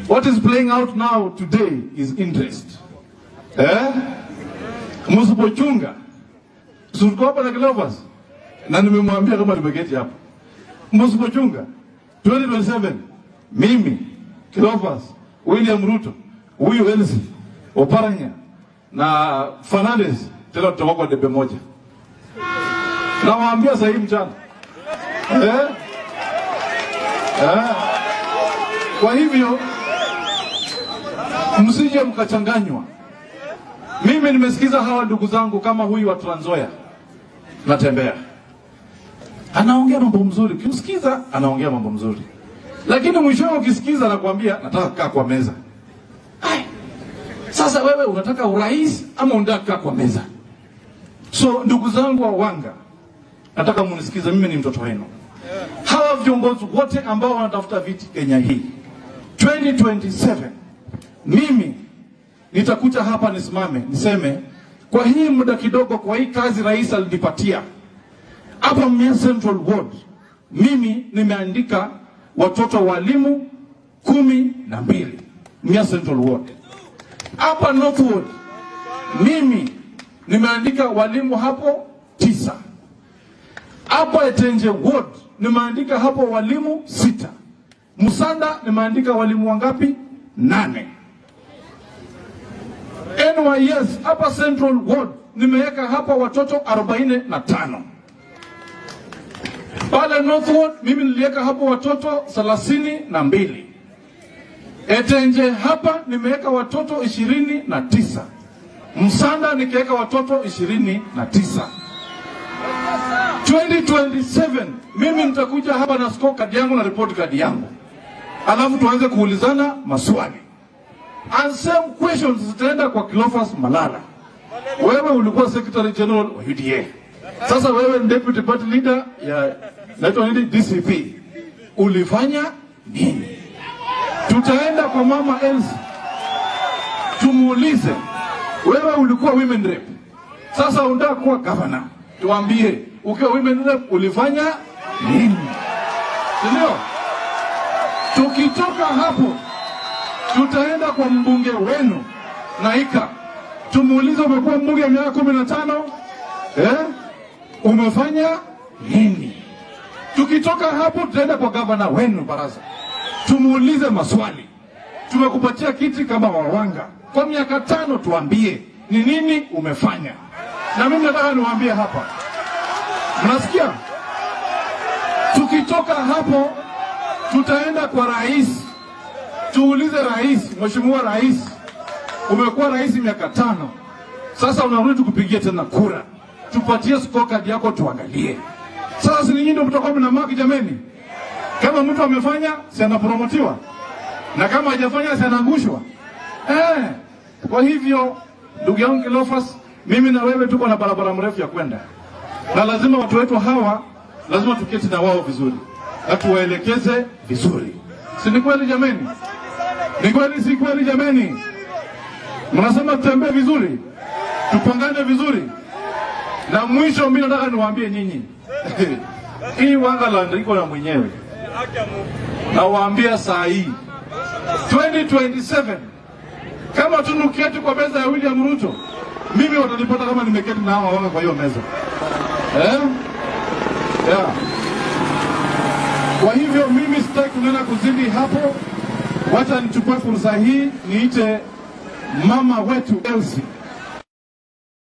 What is playing out now today is interest. Msipochunga. Tulikuwa hapa na Cleophas. Na nimemwambia kama tumeketi hapa. Msipochunga 2027 mimi Cleophas, William Ruto, huyu Elsie Oparanya na Fernandez tena tutakuwa kwa debe moja. Nawaambia sasa hivi mchana. Kwa hivyo msije mkachanganywa. Mimi nimesikiza hawa ndugu zangu kama huyu wa Trans Nzoia. Natembea. Anaongea mambo mzuri. Ukimsikiza anaongea mambo mzuri. Lakini mwisho ukisikiza anakuambia nataka kukaa kwa meza. Sasa wewe unataka urais ama unataka kukaa kwa meza? So ndugu zangu wa Wanga, nataka munisikize, mimi ni mtoto wenu. Hawa viongozi wote ambao wanatafuta viti Kenya hii 2027, mimi nitakuja hapa nisimame niseme kwa hii muda kidogo, kwa hii kazi rais alinipatia hapa Mumias Central Ward, mimi nimeandika watoto walimu 12 Mumias Central Ward. Hapa North Ward mimi nimeandika walimu hapo 9. Hapa Etenje Ward nimeandika hapo walimu 6. Musanda nimeandika walimu wangapi? 8. NYS hapa Central Ward nimeweka hapa watoto 45. Pale North Ward mimi niliweka hapo watoto 32. Etenje hapa nimeweka watoto 29. Msanda nikaweka watoto 29. 2027 mimi nitakuja hapa na scorecard yangu na report card yangu. Alafu tuanze kuulizana maswali. And same questions zitaenda kwa Cleophas Malala. Wewe ulikuwa Secretary General wa UDA. Sasa wewe ni Deputy Party Leader ya naitwa nini DCP. Ulifanya nini? Tutaenda kwa Mama Elsie. Tumuulize, wewe ulikuwa women rep. Sasa unataka kuwa governor. Tuambie, ukiwa women rep ulifanya nini? Ndio? Tukitoka hapo tutaenda kwa mbunge wenu Naika. Tumuulize, umekuwa mbunge miaka 15? Umefanya nini? Tukitoka hapo tutaenda kwa gavana wenu Baraza. Tumuulize maswali. Tumekupatia kiti kama Wawanga kwa miaka 5, tuambie ni nini umefanya. Na mimi nataka niwaambie hapa. Mnasikia? Tukitoka hapo tutaenda kwa rais. Tuulize rais, Mheshimiwa Rais, umekuwa rais miaka 5. Sasa unarudi tukupigie tena kura. Tupatie scorecard yako tuangalie. Sasa si nyinyi ndio mtakuwa na maki jameni. Kama mtu amefanya si anapromotiwa. Na kama hajafanya si anaangushwa. Kwa hivyo ndugu yangu Cleophas, mimi na wewe tuko na barabara mrefu ya kwenda. Na lazima watu wetu hawa lazima tuketi na wao vizuri. Na tuwaelekeze vizuri. Si ni kweli jameni? Ni kweli si kweli jameni? Mnasema tutembee vizuri? Tupangane vizuri? Na mwisho mimi nataka niwaambie nyinyi. Hii Wangaland iko na mwenyewe. Na waambia saa hii 2027 kama tunuketi kwa meza ya William Ruto, mimi watanipata kama nimeketi na hawa Wanga kwa hiyo meza. Kwa hivyo mimi sitaki kunena kuzidi hapo. Wacha nichukue fursa hii niite mama wetu Elsie.